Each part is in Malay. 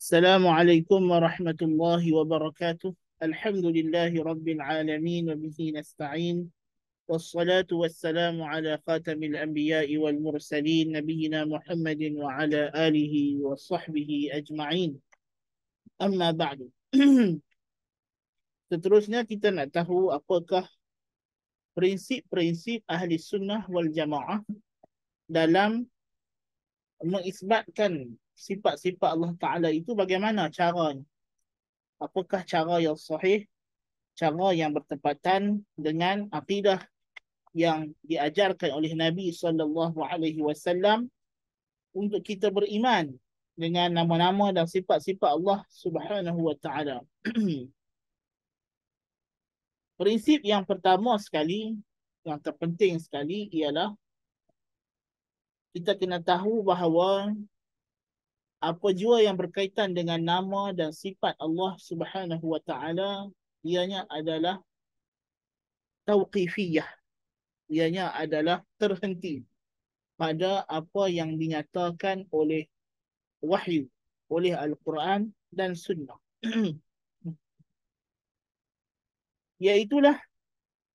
Assalamualaikum warahmatullahi wabarakatuh. Alhamdulillahi rabbil alamin wa bihi nasta'in. Wassalatu wassalamu ala khatamil anbiya'i wal mursalin nabiyyina Muhammadin wa ala alihi wa sahbihi ajma'in. Amma ba'du. Seterusnya kita nak tahu apakah prinsip-prinsip ahli sunnah wal jamaah dalam mengisbatkan sifat-sifat Allah Ta'ala itu, bagaimana caranya. Apakah cara yang sahih, cara yang bertepatan dengan akidah yang diajarkan oleh Nabi SAW untuk kita beriman dengan nama-nama dan sifat-sifat Allah Subhanahu wa taala. Prinsip yang pertama sekali, yang terpenting sekali ialah kita kena tahu bahawa apa jua yang berkaitan dengan nama dan sifat Allah Subhanahu wa taala ianya adalah tauqifiyah. Ianya adalah terhenti pada apa yang dinyatakan oleh wahyu, oleh Al-Quran dan Sunnah. Iaitulah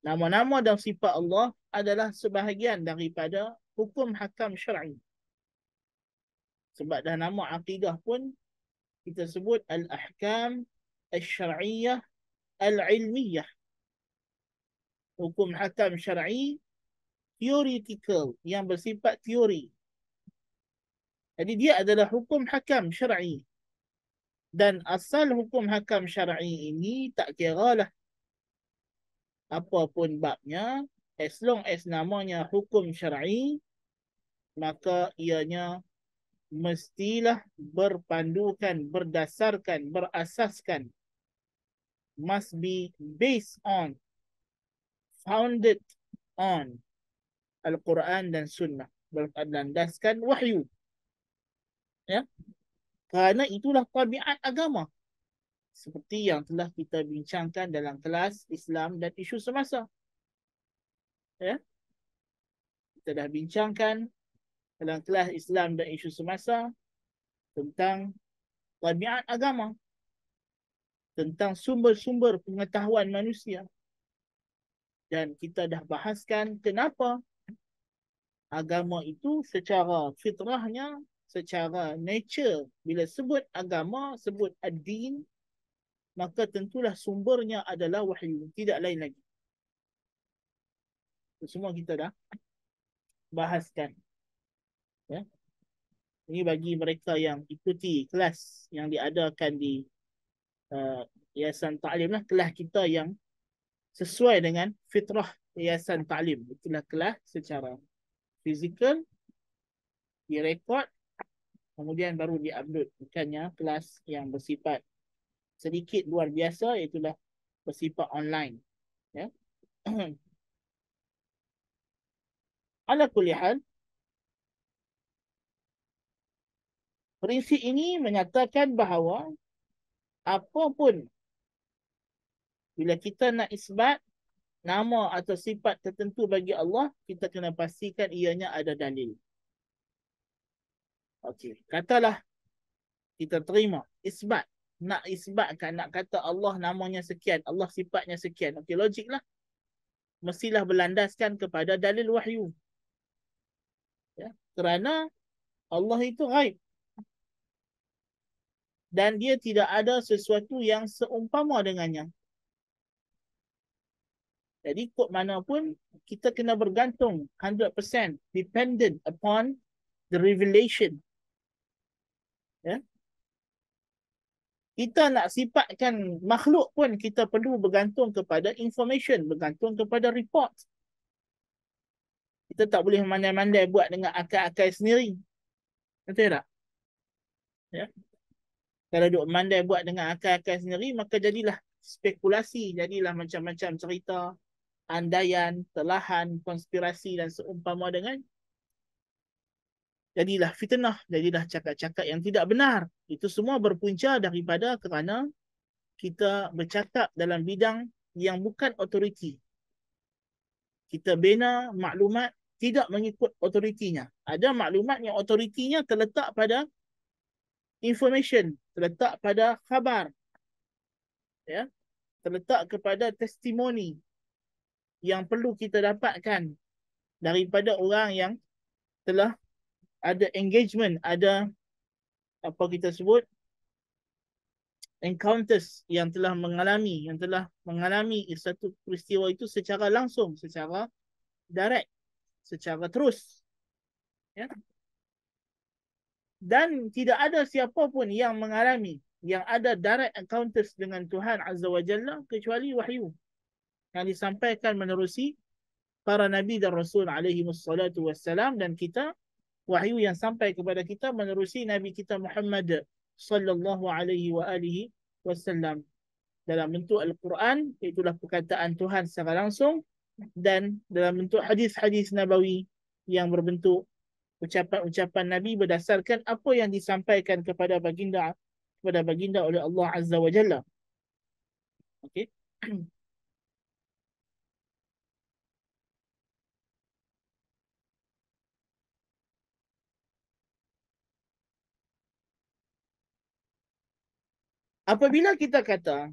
nama-nama dan sifat Allah adalah sebahagian daripada hukum hakam syar'i. Sebab dah nama akidah pun kita sebut al-ahkam al-syar'iyyah al-ilmiyah. Hukum hakam syar'i theoretical, yang bersifat teori. Jadi dia adalah hukum hakam syar'i. Dan asal hukum hakam syar'i ini tak kiralah apa pun babnya, as long as namanya hukum syar'i, maka ianya mestilah berpandukan, berdasarkan, berasaskan, must be based on, founded on Al-Quran dan Sunnah, berlandaskan wahyu. Ya? Kerana itulah tabiat agama. Seperti yang telah kita bincangkan dalam kelas Islam dan isu semasa. Ya? Kita dah bincangkan dalam kelas Islam dan isu semasa tentang tabiat agama, tentang sumber-sumber pengetahuan manusia. Dan kita dah bahaskan kenapa agama itu secara fitrahnya, secara nature, bila sebut agama, sebut ad-din, maka tentulah sumbernya adalah wahyu, tidak lain lagi. Itu semua kita dah bahaskan. Ya. Ini bagi mereka yang ikuti kelas yang diadakan di Yayasan Ta'lim lah, kelas kita yang sesuai dengan fitrah Yayasan Ta'lim. Itulah kelas secara fizikal, direkod, kemudian baru diupload. Bukannya kelas yang bersifat sedikit luar biasa, itulah bersifat online. Ya. Ala kulli hal, prinsip ini menyatakan bahawa apapun bila kita nak isbat nama atau sifat tertentu bagi Allah, kita kena pastikan ianya ada dalil. Okey, katalah kita terima isbat, nak isbatkan, nak kata Allah namanya sekian, Allah sifatnya sekian. Okey, logiklah. Mestilah berlandaskan kepada dalil wahyu. Ya, kerana Allah itu ghaib. Dan dia tidak ada sesuatu yang seumpama dengannya. Jadi kod mana pun kita kena bergantung 100% dependent upon the revelation. Ya. Kita nak sifatkan makhluk pun kita perlu bergantung kepada information, bergantung kepada report. Kita tak boleh mandai-mandai buat dengan akal-akal sendiri. Betul tak? Ya. Kalau duk mandai buat dengan akal-akal sendiri, maka jadilah spekulasi, jadilah macam-macam cerita, andaian, telahan, konspirasi dan seumpama dengan. Jadilah fitnah, jadilah cakap-cakap yang tidak benar. Itu semua berpunca daripada kerana kita bercakap dalam bidang yang bukan otoriti. Kita bina maklumat tidak mengikut otoritinya. Ada maklumat yang otoritinya terletak pada information, terletak pada khabar, ya, terletak kepada testimoni yang perlu kita dapatkan daripada orang yang telah ada engagement, ada apa kita sebut encounters, yang telah mengalami satu peristiwa itu secara langsung, secara direct, secara terus, ya. Dan tidak ada siapa pun yang mengalami, yang ada direct encounters dengan Tuhan Azza wa Jalla kecuali wahyu yang disampaikan menerusi para nabi dan rasul alaihi wassalatu wassalam, dan kita, wahyu yang sampai kepada kita menerusi nabi kita Muhammad sallallahu alaihi wa alihi wasallam dalam bentuk Al-Quran, itulah perkataan Tuhan secara langsung, dan dalam bentuk hadis-hadis nabawi yang berbentuk ucapan-ucapan Nabi berdasarkan apa yang disampaikan kepada baginda oleh Allah Azza wa Jalla. Okey. Apabila kita kata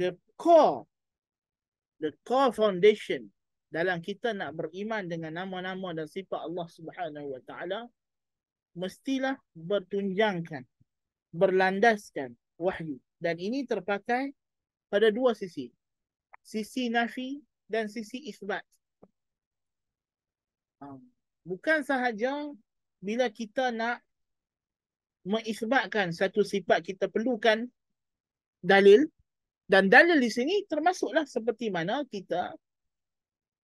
the core the core foundation dalam kita nak beriman dengan nama-nama dan sifat Allah Subhanahu wa taala, mestilah bertunjangkan, berlandaskan wahyu, dan ini terpakai pada dua sisi, sisi nafi dan sisi isbat. Bukan sahaja bila kita nak mengisbatkan satu sifat kita perlukan dalil, dan dalil di sini termasuklah seperti mana kita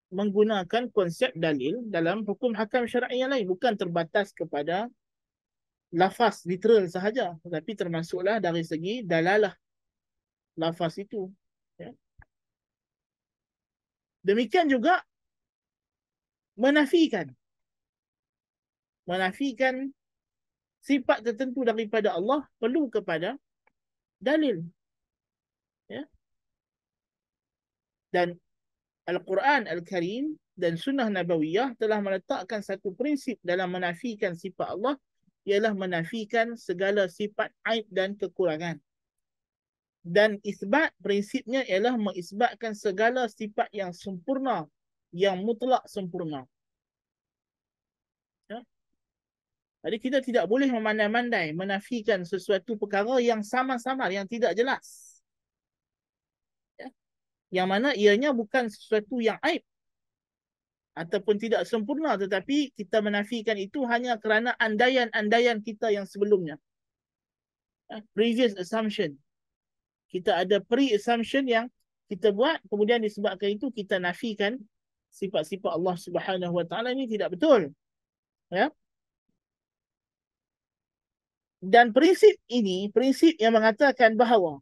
menggunakan konsep dalil dalam hukum hakam syar'i yang lain, bukan terbatas kepada lafaz literal sahaja, tetapi termasuklah dari segi dalalah lafaz itu, ya. Demikian juga menafikan sifat tertentu daripada Allah perlu kepada dalil, ya. Dan Al-Quran Al-Karim dan Sunnah Nabawiyah telah meletakkan satu prinsip dalam menafikan sifat Allah, ialah menafikan segala sifat aib dan kekurangan. Dan isbat prinsipnya ialah mengisbatkan segala sifat yang sempurna, yang mutlak sempurna. Ya? Jadi kita tidak boleh memandai-mandai menafikan sesuatu perkara yang sama-sama, yang tidak jelas, ya? Yang mana ianya bukan sesuatu yang aib ataupun tidak sempurna, tetapi kita menafikan itu hanya kerana andaian-andaian kita yang sebelumnya, previous assumption. Kita ada pre-assumption yang kita buat, kemudian disebabkan itu kita nafikan sifat-sifat Allah Subhanahu wa taala. Ini tidak betul, ya. Dan prinsip ini prinsip yang mengatakan bahawa,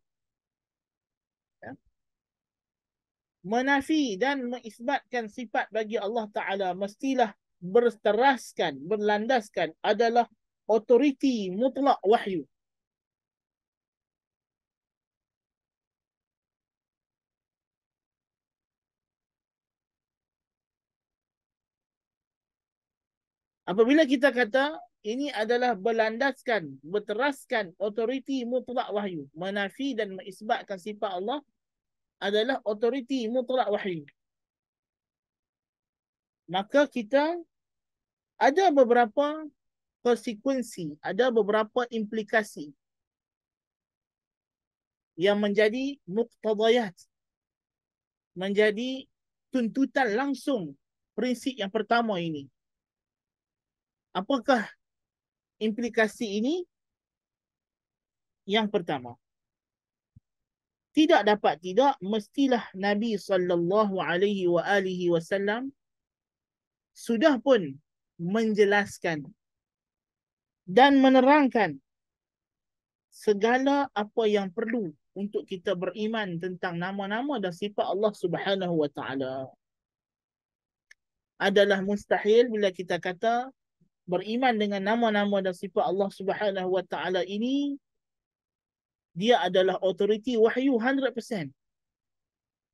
ya, menafi dan mengisbatkan sifat bagi Allah Ta'ala mestilah berteraskan, berlandaskan adalah otoriti mutlak wahyu. Apabila kita kata ini adalah berlandaskan, berteraskan otoriti mutlak wahyu, menafi dan mengisbatkan sifat Allah adalah otoriti mutlak wahyu, maka kita ada beberapa konsekuensi, ada beberapa implikasi yang menjadi muqtadayat, menjadi tuntutan langsung prinsip yang pertama ini. Apakah implikasi ini? Yang pertama, tidak dapat tidak mestilah Nabi sallallahu alaihi wasallam sudah pun menjelaskan dan menerangkan segala apa yang perlu untuk kita beriman tentang nama-nama dan sifat Allah Subhanahu wa taala. Adalah mustahil bila kita kata beriman dengan nama-nama dan sifat Allah Subhanahu wa taala ini dia adalah otoriti wahyu 100%.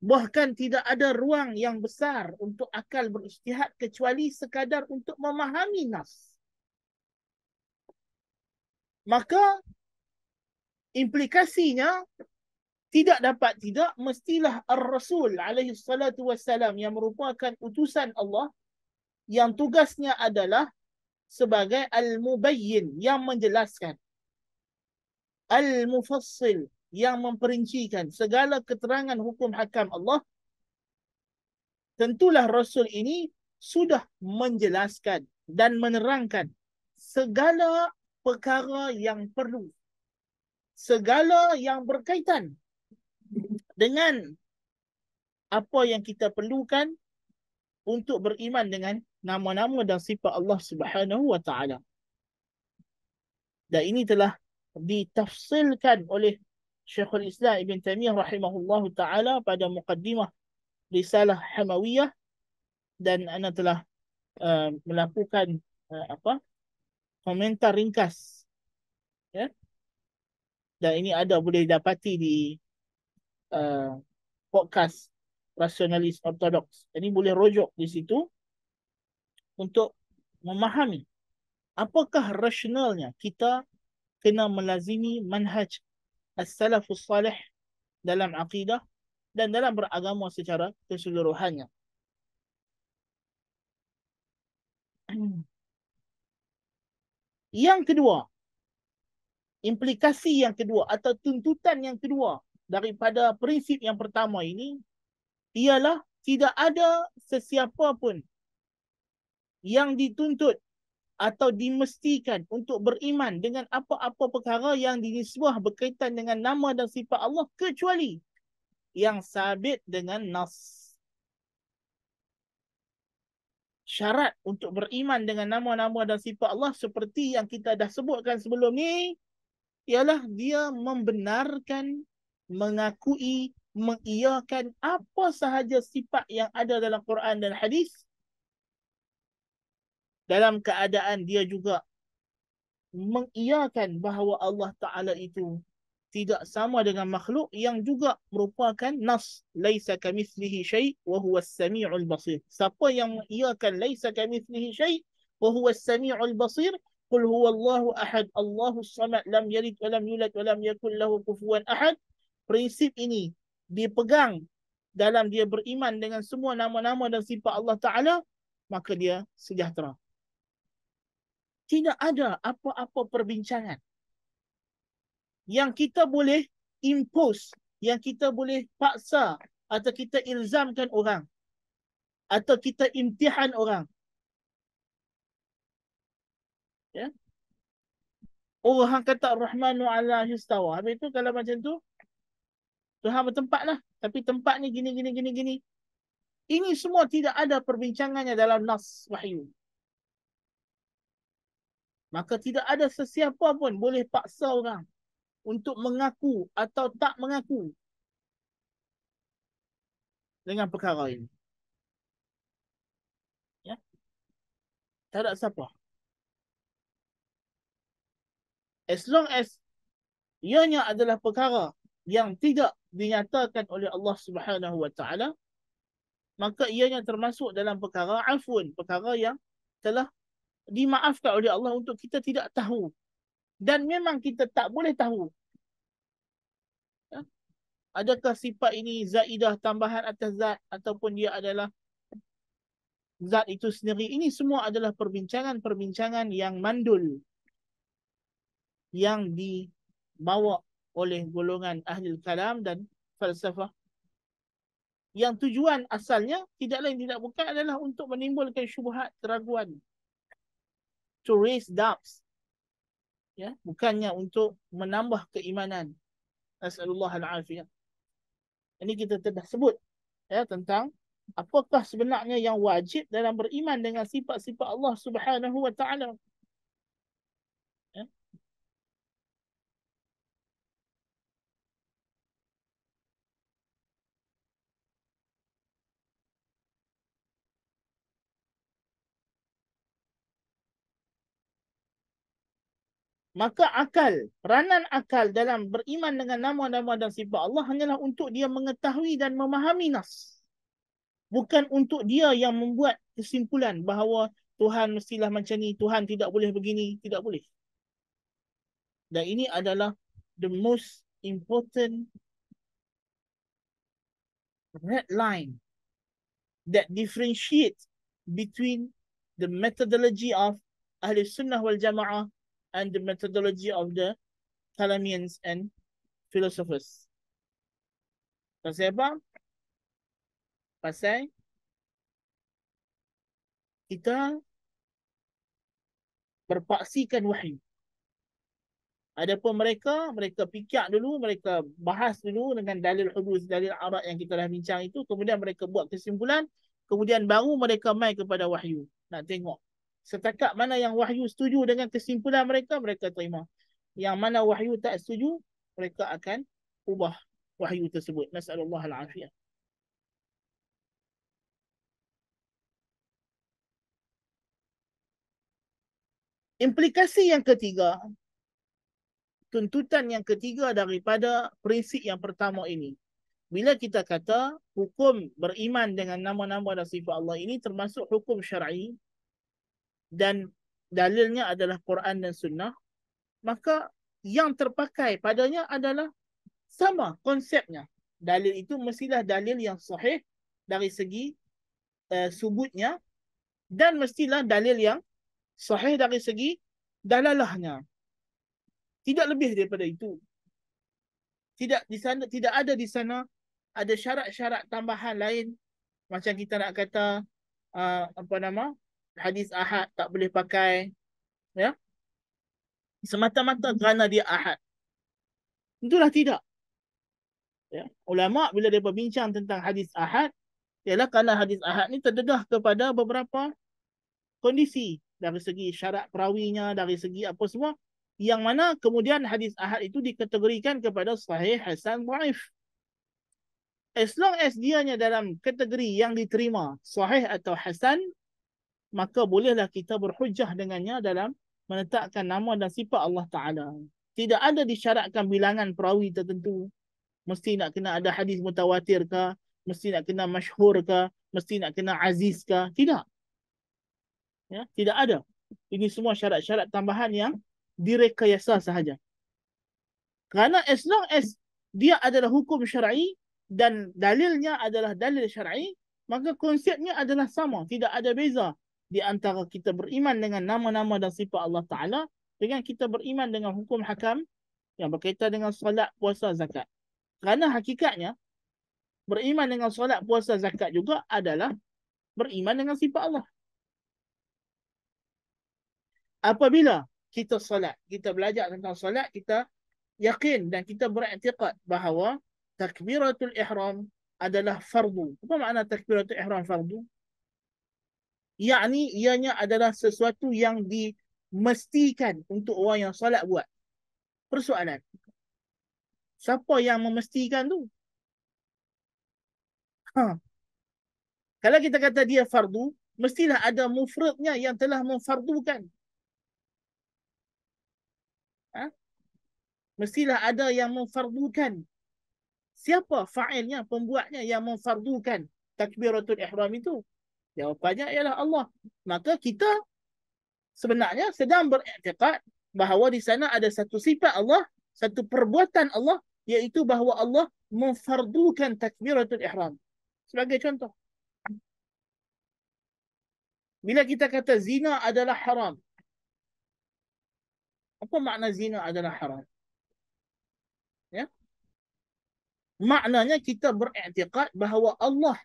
Bahkan tidak ada ruang yang besar untuk akal berijtihad kecuali sekadar untuk memahami nas. Maka implikasinya tidak dapat tidak mestilah Ar-Rasul alaihi salatu wassalam yang merupakan utusan Allah yang tugasnya adalah sebagai al-mubayyin yang menjelaskan, al-mufassil yang memperincikan segala keterangan hukum hakam Allah. Tentulah Rasul ini sudah menjelaskan dan menerangkan segala perkara yang perlu, segala yang berkaitan dengan apa yang kita perlukan untuk beriman dengan nama-nama dan sifat Allah Subhanahu wa taala. Dan ini telah ditafsilkan oleh Syekhul Islam Ibn Taimiyah rahimahullahu taala pada muqaddimah Risalah Hamawiyah, dan ana telah melakukan komentar ringkas, ya. Dan ini ada boleh dapati di uh, podcast Rasionalis Ortodoks. Ini boleh rujuk di situ untuk memahami apakah rasionalnya kita kena melazimi manhaj as-salafus salih dalam akidah dan dalam beragama secara keseluruhannya. Yang kedua, implikasi yang kedua atau tuntutan yang kedua daripada prinsip yang pertama ini ialah tidak ada sesiapa pun yang dituntut atau dimestikan untuk beriman dengan apa-apa perkara yang dinisbah berkaitan dengan nama dan sifat Allah kecuali yang sabit dengan nas. Syarat untuk beriman dengan nama-nama dan sifat Allah seperti yang kita dah sebutkan sebelum ni ialah dia membenarkan, mengakui, mengiyakan apa sahaja sifat yang ada dalam Quran dan hadis, dalam keadaan dia juga mengiyakan bahawa Allah Ta'ala itu tidak sama dengan makhluk yang juga merupakan nas. Laisa kamithlihi syai' wa huwa as-sami'ul basir. Siapa yang mengiyakan laisa kamithlihi syai' wa huwa as-sami'ul basir, qul huwallahu ahad, Allahus samad, lam yalid wa lam yulad wa lam yakul lahu kufuwan ahad. Prinsip ini dipegang dalam dia beriman dengan semua nama-nama dan sifat Allah Ta'ala, maka dia sejahtera. Tidak ada apa-apa perbincangan yang kita boleh impose, yang kita boleh paksa atau kita ilzamkan orang atau kita imtihan orang, ya. Orang kata Ar-Rahmanu ala istawa, habis itu kalau macam tu Tuhan bertempat lah, tapi tempat ni gini gini gini gini. Ini semua tidak ada perbincangannya dalam nas wahyu. Maka tidak ada sesiapa pun boleh paksa orang untuk mengaku atau tak mengaku dengan perkara ini. Ya, tak ada siapa. As long as ianya adalah perkara yang tidak dinyatakan oleh Allah Subhanahu wa taala, maka ianya termasuk dalam perkara afun, perkara yang telah dimaafkan oleh Allah untuk kita tidak tahu. Dan memang kita tak boleh tahu, ya, adakah sifat ini zaidah, tambahan atas zat, ataupun dia adalah zat itu sendiri. Ini semua adalah perbincangan-perbincangan yang mandul, yang dibawa oleh golongan ahli kalam dan falsafah, yang tujuan asalnya tidak lain tidak bukan adalah untuk menimbulkan syubhat, keraguan, to raise doubts, ya, bukannya untuk menambah keimanan. Nasallallahu al-afiyah. Ini kita telah sebut, ya, tentang apakah sebenarnya yang wajib dalam beriman dengan sifat-sifat Allah Subhanahu wa taala. Ya. Maka akal, peranan akal dalam beriman dengan nama-nama dan sifat Allah hanyalah untuk dia mengetahui dan memahami nas. Bukan untuk dia yang membuat kesimpulan bahawa Tuhan mestilah macam ni, Tuhan tidak boleh begini, tidak boleh. Dan ini adalah the most important red line that differentiates between the methodology of Ahlul Sunnah wal Jama'ah and the methodology of the Kalamians and philosophers. Pasal apa? Pasal kita berpaksikan wahyu. Adapun mereka fikir dulu, mereka bahas dulu dengan dalil hudus, dalil arat yang kita dah bincang itu, kemudian mereka buat kesimpulan, kemudian baru mereka mai kepada wahyu. Nak tengok setakat mana yang wahyu setuju dengan kesimpulan mereka, mereka terima. Yang mana wahyu tak setuju, mereka akan ubah wahyu tersebut. Nasallallahu al-afiyah. Implikasi yang ketiga, tuntutan yang ketiga daripada prinsip yang pertama ini. Bila kita kata hukum beriman dengan nama-nama dan sifat Allah ini termasuk hukum syar'i dan dalilnya adalah Quran dan Sunnah, maka yang terpakai padanya adalah sama konsepnya. Dalil itu mestilah dalil yang sahih dari segi subutnya dan mestilah dalil yang sahih dari segi dalalahnya. Tidak lebih daripada itu. Tidak di sana, tidak ada di sana ada syarat-syarat tambahan lain macam kita nak kata apa nama hadis ahad tak boleh pakai, ya, semata-mata kerana dia ahad. Itulah tidak, ya. Ulama bila dia berbincang tentang hadis ahad, ialah kerana hadis ahad ni terdedah kepada beberapa kondisi dari segi syarat perawinya, dari segi apa semua, yang mana kemudian hadis ahad itu dikategorikan kepada sahih, hasan, dhaif. As long as dianya dalam kategori yang diterima sahih atau hasan, maka bolehlah kita berhujjah dengannya dalam menetapkan nama dan sifat Allah Ta'ala. Tidak ada disyaratkan bilangan perawi tertentu. Mesti nak kena ada hadis mutawatir ke, mesti nak kena masyhur ke, mesti nak kena aziz ke. Tidak. Ya, tidak ada. Ini semua syarat-syarat tambahan yang direkayasa sahaja. Kerana as long as dia adalah hukum syar'i dan dalilnya adalah dalil syar'i, maka konsepnya adalah sama. Tidak ada beza di antara kita beriman dengan nama-nama dan sifat Allah Ta'ala dengan kita beriman dengan hukum hakam yang berkaitan dengan solat, puasa, zakat. Kerana hakikatnya, beriman dengan solat, puasa, zakat juga adalah beriman dengan sifat Allah. Apabila kita solat, kita belajar tentang solat, kita yakin dan kita beriktikad bahawa takbiratul ihram adalah fardu. Apa makna takbiratul ihram fardu? Yakni ianya adalah sesuatu yang dimestikan untuk orang yang solat buat. Persoalan, siapa yang memestikan tu? Kalau kita kata dia fardu, mestilah ada mufradnya yang telah memfardukan. Mestilah ada yang memfardukan. Siapa fa'ilnya, pembuatnya yang memfardukan takbiratul ihram itu? Jawapannya ialah Allah. Maka kita sebenarnya sedang beriktikad bahawa di sana ada satu sifat Allah, satu perbuatan Allah, iaitu bahawa Allah memfardukan takbiratul ihram. Sebagai contoh, bila kita kata zina adalah haram, apa makna zina adalah haram? Ya? Maknanya kita beriktikad bahawa Allah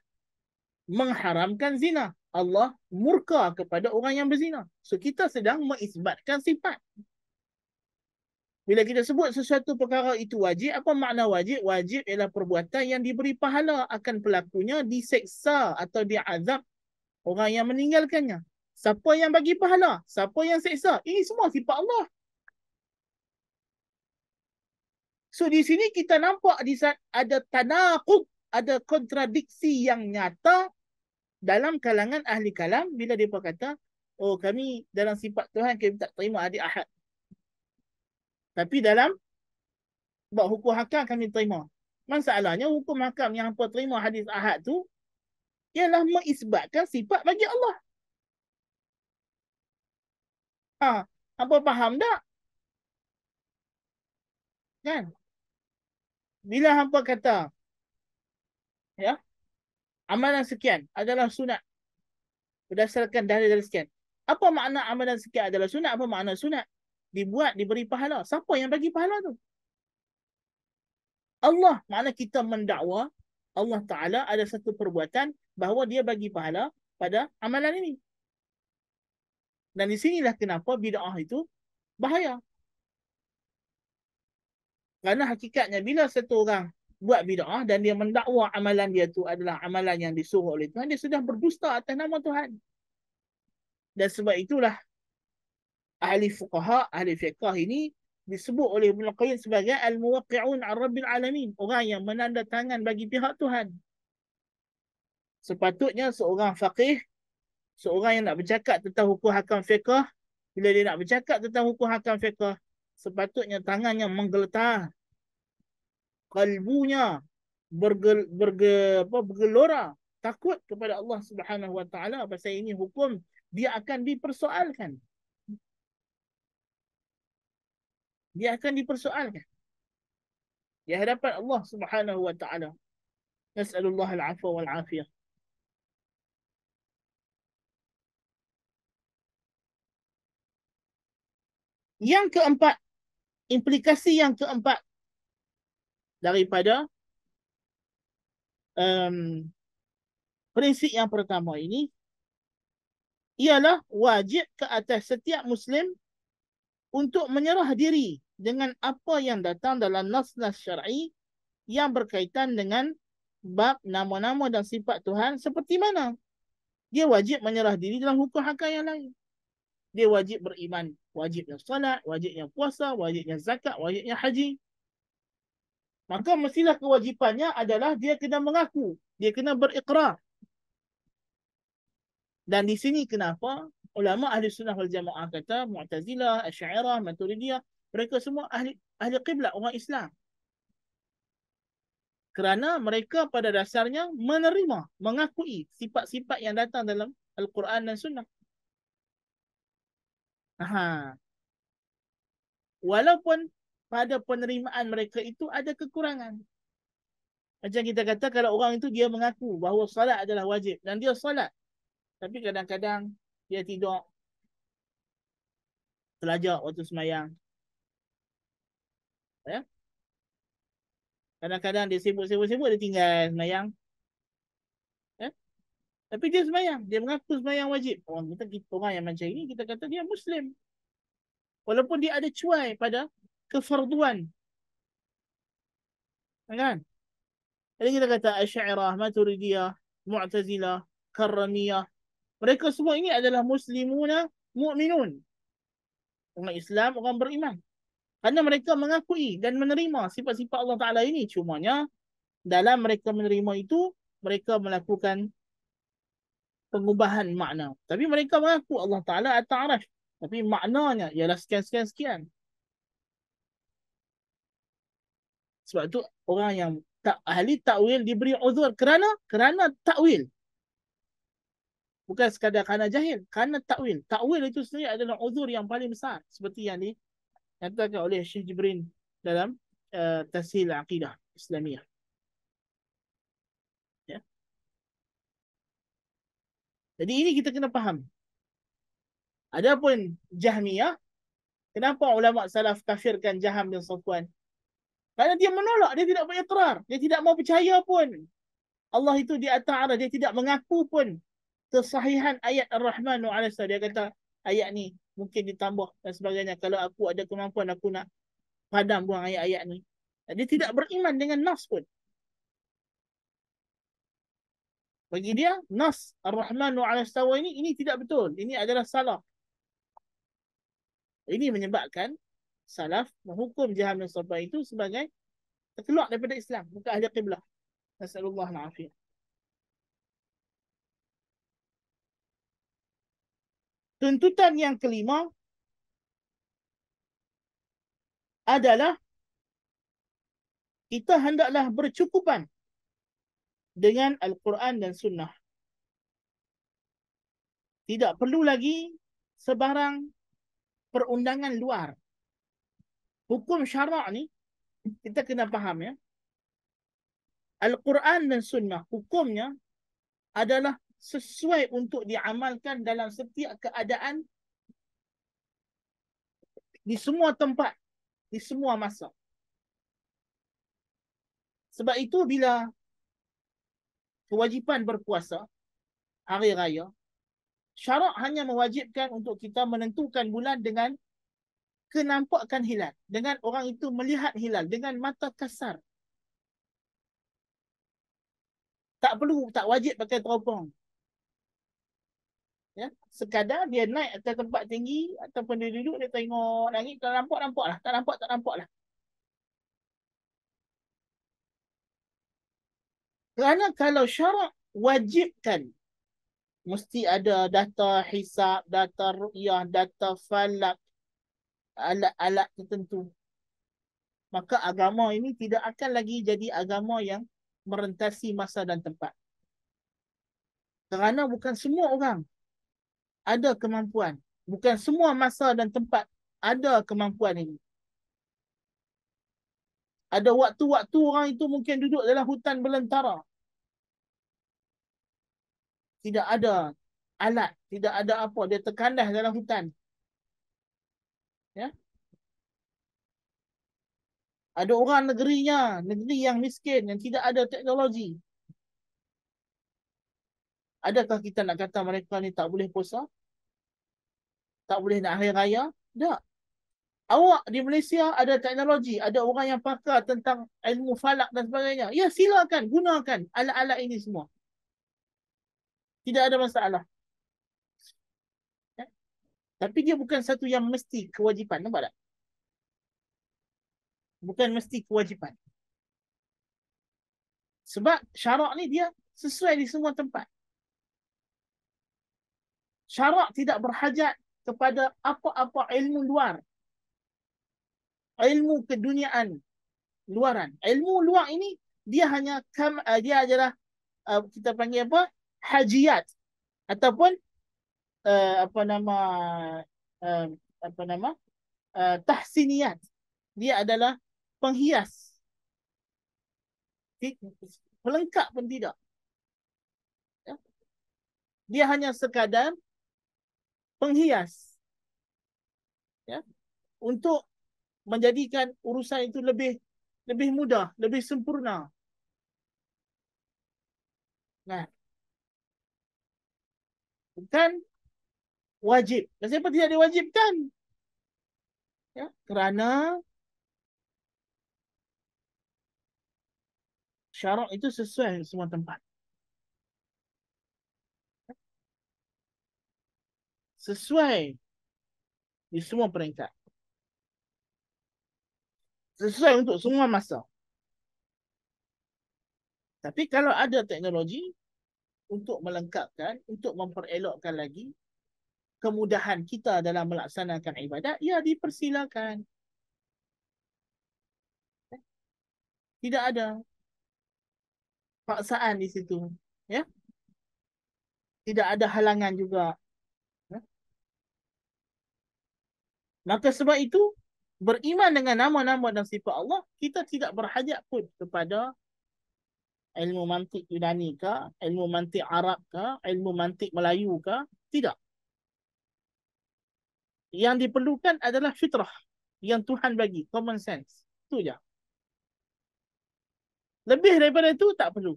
mengharamkan zina. Allah murka kepada orang yang berzina. So kita sedang mengisbatkan sifat. Bila kita sebut sesuatu perkara itu wajib, apa makna wajib? Wajib ialah perbuatan yang diberi pahala, akan pelakunya diseksa atau diazab orang yang meninggalkannya. Siapa yang bagi pahala? Siapa yang seksa? Ini semua sifat Allah. So di sini kita nampak di saat ada tanaqud, ada kontradiksi yang nyata dalam kalangan ahli kalam bila dia berkata, oh kami dalam sifat Tuhan kami tak terima adik ahad. Tapi dalam bab hukum hakam kami terima. Masalahnya hukum hakam yang hampa terima hadis ahad tu ialah mengisbatkan sifat bagi Allah. Apa faham tak? Kan? Bila hampa kata, ya, amalan sekian adalah sunat berdasarkan dalil sekian. Apa makna amalan sekian adalah sunat? Apa makna sunat? Dibuat, diberi pahala. Siapa yang bagi pahala tu? Allah. Makna kita mendakwa Allah Ta'ala ada satu perbuatan bahawa dia bagi pahala pada amalan ini. Dan di sinilah kenapa bid'ah itu bahaya. Kerana hakikatnya bila satu orang buat bid'ah dan dia mendakwa amalan dia tu adalah amalan yang disuruh oleh Tuhan, dia sudah berdusta atas nama Tuhan. Dan sebab itulah ahli fuqaha, ahli fiqah ini disebut oleh Ibn Qayyim sebagai al-muwaqqi'un ar-rabbil alamin, orang yang menandatangan bagi pihak Tuhan. Sepatutnya seorang faqih, seorang yang nak bercakap tentang hukum hakam fiqah, bila dia nak bercakap tentang hukum hakam fiqah, sepatutnya tangannya menggeletar, kalbunya bergelora, takut kepada Allah Subhanahu Wa Taala pasal ini hukum dia akan dipersoalkan. Dia akan dipersoalkan di hadapan Allah Subhanahu Wa Taala. Nas'alullah al-'afwa wal 'afiyah. Yang keempat, implikasi yang keempat daripada prinsip yang pertama ini ialah wajib ke atas setiap Muslim untuk menyerah diri dengan apa yang datang dalam nas-nas syar'i yang berkaitan dengan bab nama-nama dan sifat Tuhan seperti mana. Dia wajib menyerah diri dalam hukum hakam yang lain. Dia wajib beriman, wajibnya salat, wajibnya puasa, wajibnya zakat, wajibnya haji. Maka mestilah kewajipannya adalah dia kena mengaku, dia kena berikrar. Dan di sini kenapa ulama ahli sunnah wal jamaah kata Mu'tazilah, Asy'ariyah, Maturidiyah, mereka semua ahli qiblat, orang Islam. Kerana mereka pada dasarnya menerima, mengakui sifat-sifat yang datang dalam Al-Quran dan Sunnah. Ha. Walaupun pada penerimaan mereka itu ada kekurangan. Macam kita kata kalau orang itu dia mengaku bahawa salat adalah wajib dan dia salat, tapi kadang-kadang dia tidur terlajak waktu semayang. Ya? Kadang-kadang dia sibuk-sibuk dia tinggal semayang. Ya? Tapi dia semayang, dia mengaku semayang wajib. Orang yang macam ini kita kata dia Muslim. Walaupun dia ada cuai pada kefarduan. Kan? Jadi kita kata Asy'ariyah, Maturidiyah, Mu'tazilah, Karramiyah. Mereka semua ini adalah muslimuna mu'minun. Orang Islam, orang beriman. Kerana mereka mengakui dan menerima sifat-sifat Allah Ta'ala ini. Cumanya dalam mereka menerima itu, mereka melakukan pengubahan makna. Tapi mereka mengaku Allah Ta'ala at-ta'araj. Tapi maknanya ialah sekian-sekian-sekian. Sebab tu orang yang tak ahli takwil diberi uzur kerana takwil. Bukan sekadar kerana jahil, kerana takwil. Takwil itu sendiri adalah uzur yang paling besar seperti yang dinyatakan oleh Syekh Jibrin dalam Tashil Aqidah Islamiyah. Ya. Jadi ini kita kena faham. Adapun Jahmiyah, kenapa ulama salaf kafirkan Jaham dan Safwan? Kerana dia menolak, dia tidak berikrar, dia tidak mau percaya pun Allah itu di atas arah, dia tidak mengaku pun kesahihan ayat Ar-Rahman wa 'alas. Dia kata ayat ni mungkin ditambah dan sebagainya. Kalau aku ada kemampuan aku nak padam buang ayat-ayat ni. Dia tidak beriman dengan nas pun. Bagi dia nas Ar-Rahman wa 'alas ini tidak betul. Ini adalah salah. Ini menyebabkan salaf menghukum Jaham dan Safwan itu sebagai terkeluar daripada Islam, bukan ahli qiblah. Nasallallahu alaihi. Tuntutan yang kelima adalah kita hendaklah bercukupan dengan Al-Quran dan Sunnah. Tidak perlu lagi sebarang perundangan luar. Hukum syarak ni kita kena faham ya. Al-Quran dan Sunnah hukumnya adalah sesuai untuk diamalkan dalam setiap keadaan, di semua tempat, di semua masa. Sebab itu bila kewajipan berpuasa hari raya, syarak hanya mewajibkan untuk kita menentukan bulan dengan kenampakan hilal, dengan orang itu melihat hilal dengan mata kasar. Tak perlu, tak wajib pakai teropong. Ya, sekadar dia naik atas tempat tinggi ataupun dia duduk, dia tengok langit, tak nampak, nampak lah, tak nampak, tak nampak lah. Kerana kalau syarak wajibkan, mesti ada data hisab, data ru'yah, data falak, alat-alat tertentu, maka agama ini tidak akan lagi jadi agama yang merentasi masa dan tempat. Kerana bukan semua orang ada kemampuan. Bukan semua masa dan tempat ada kemampuan ini. Ada waktu-waktu orang itu mungkin duduk dalam hutan belantara. Tidak ada alat, tidak ada apa. Dia terkandas dalam hutan. Ya. Ada orang negerinya, negeri yang miskin, yang tidak ada teknologi. Adakah kita nak kata mereka ni tak boleh puasa? Tak boleh nak hari raya? Tak. Awak di Malaysia ada teknologi, ada orang yang pakar tentang ilmu falak dan sebagainya. Ya, silakan gunakan alat-alat ini semua. Tidak ada masalah. Ya. Tapi dia bukan satu yang mesti kewajipan. Nampak tak? Bukan mesti kewajipan. Sebab syarak ni dia sesuai di semua tempat. Syarak tidak berhajat kepada apa-apa ilmu luar. Ilmu keduniaan luaran. Ilmu luar ini dia hanya dia adalah kita panggil apa? Hajiat ataupun apa nama uh, apa nama tahsiniyat. Dia adalah penghias. Pelengkap pun tidak. Ya. Dia hanya sekadar penghias. Ya. Untuk menjadikan urusan itu lebih mudah, lebih sempurna. Nah, bukan wajib. Dan siapa tidak diwajibkan? Ya, kerana syarak itu sesuai di semua tempat. Sesuai di semua peringkat. Sesuai untuk semua masa. Tapi kalau ada teknologi untuk melengkapkan, untuk memperelokkan lagi kemudahan kita dalam melaksanakan ibadat, ya dipersilakan. Tidak ada paksaan di situ. Ya, tidak ada halangan juga. Ya. Maka sebab itu, beriman dengan nama-nama dan sifat Allah, kita tidak berhajat pun kepada ilmu mantik Yunani ke, ilmu mantik Arab ke, ilmu mantik Melayu ke. Tidak. Yang diperlukan adalah fitrah yang Tuhan bagi, common sense. Itu je. Lebih daripada itu tak perlu.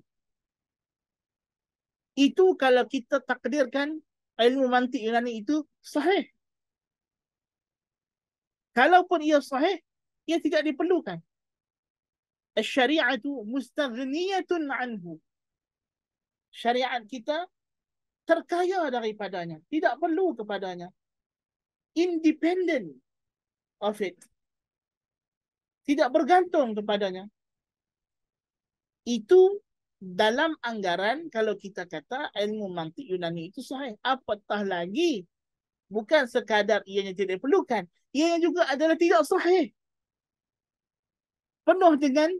Itu kalau kita takdirkan ilmu mantik Yunani itu sahih. Kalaupun ia sahih, ia tidak diperlukan. Syariat mustaghniyatun anhu. Syariat kita terkaya daripadanya. Tidak perlu kepadanya. Independent of it. Tidak bergantung kepadanya. Itu dalam anggaran kalau kita kata ilmu mantik Yunani itu sahih. Apatah lagi, bukan sekadar ianya tidak diperlukan, ianya juga adalah tidak sahih. Penuh dengan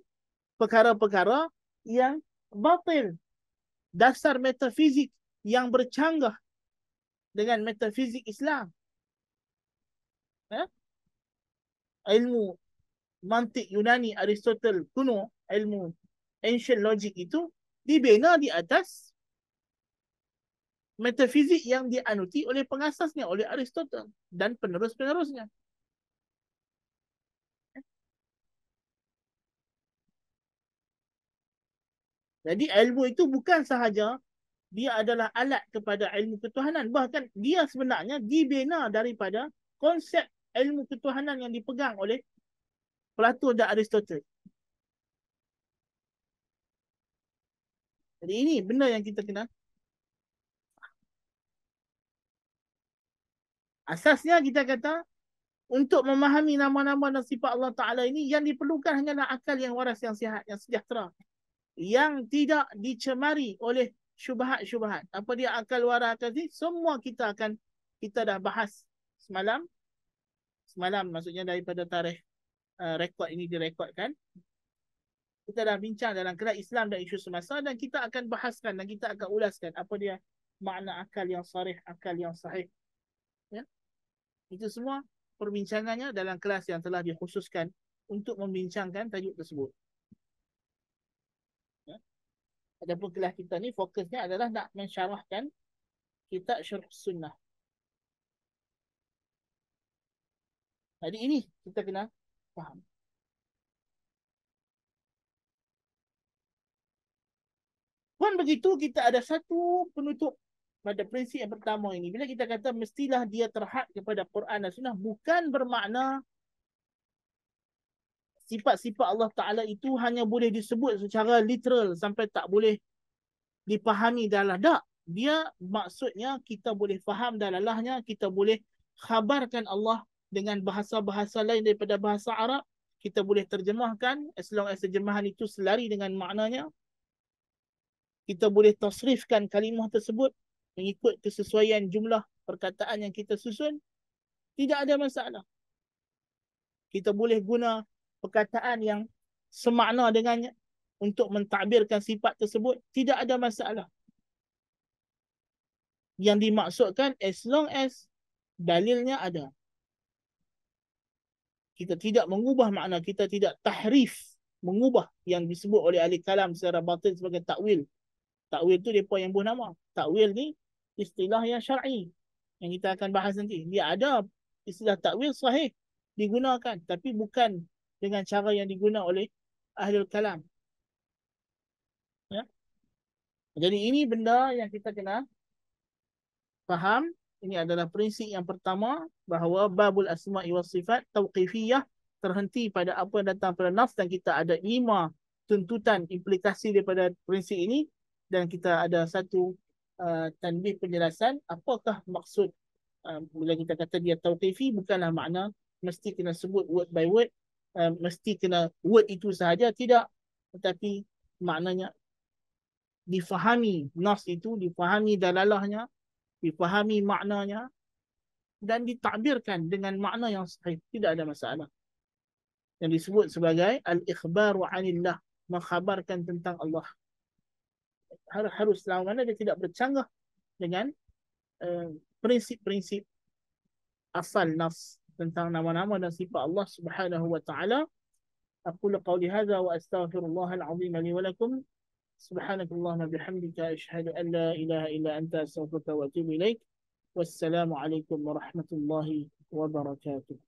perkara-perkara yang batil. Dasar metafizik yang bercanggah dengan metafizik Islam. Ya? Ilmu mantik Yunani Aristotle kuno, ilmu ancient logic itu dibina di atas metafizik yang dianuti oleh pengasasnya, oleh Aristotle dan penerus-penerusnya. Jadi ilmu itu bukan sahaja dia adalah alat kepada ilmu ketuhanan, bahkan dia sebenarnya dibina daripada konsep ilmu ketuhanan yang dipegang oleh Plato dan Aristotle. Jadi ini benda yang kita kena. Asasnya kita kata untuk memahami nama-nama dan sifat Allah Ta'ala ini yang diperlukan hanyalah akal yang waras, yang sihat, yang sejahtera, yang tidak dicemari oleh syubhat-syubhat. Apa dia akal waras tadi? Semua kita dah bahas semalam. Semalam maksudnya daripada tarikh rekod ini direkodkan. Kita dah bincang dalam kelas Islam dan isu semasa, dan kita akan bahaskan dan kita akan ulaskan apa dia makna akal yang sarih, akal yang sahih. Ya? Itu semua perbincangannya dalam kelas yang telah dikhususkan untuk membincangkan tajuk tersebut. Ya? Adapun kelas kita ni fokusnya adalah nak mensyarahkan kitab Syarh Sunnah. Jadi ini kita kena faham. Pun begitu, kita ada satu penutup pada prinsip yang pertama ini. Bila kita kata mestilah dia terhad kepada Quran dan Sunnah, bukan bermakna sifat-sifat Allah Ta'ala itu hanya boleh disebut secara literal sampai tak boleh dipahami dalam. Tak. Dia maksudnya kita boleh faham dalamnya, kita boleh khabarkan Allah dengan bahasa-bahasa lain daripada bahasa Arab. Kita boleh terjemahkan as long as terjemahan itu selari dengan maknanya. Kita boleh tasrifkan kalimah tersebut mengikut kesesuaian jumlah perkataan yang kita susun. Tidak ada masalah. Kita boleh guna perkataan yang semakna dengannya untuk mentadbirkan sifat tersebut. Tidak ada masalah. Yang dimaksudkan as long as dalilnya ada. Kita tidak mengubah makna, kita tidak tahrif, mengubah yang disebut oleh ahli kalam secara batin sebagai takwil. Takwil tu depa yang buat nama. Takwil ni istilah yang syar'i yang kita akan bahas nanti. Dia ada istilah takwil sahih digunakan, tapi bukan dengan cara yang digunakan oleh ahli kalam. Ya? Jadi ini benda yang kita kena faham. Ini adalah prinsip yang pertama, bahawa babul asma'i was sifat tauqifiyah, terhenti pada apa yang datang pada nafs, dan kita ada 5 tuntutan implikasi daripada prinsip ini, dan kita ada satu tanbih penjelasan apakah maksud bila kita kata dia tauqifi. Bukanlah makna mesti kena sebut word by word, mesti kena word itu sahaja, tidak, tetapi maknanya difahami nafs itu, difahami dalalahnya, dipahami maknanya, dan ditakbirkan dengan makna yang sahih. Tidak ada masalah. Yang disebut sebagai al-ikhbaru anillah, mengkhabarkan tentang Allah. Harus selama mana dia tidak bercanggah dengan prinsip-prinsip asal nafs tentang nama-nama dan sifat Allah Subhanahu wa taala. Aqulu qawli hadza wa astaghfirullahal azim li wa lakum. Subhanakallahumma bihamdika asyhadu an la ilaha illa anta astaghfiruka wa atubu ilaik. Wassalamu alaikum warahmatullahi wabarakatuh.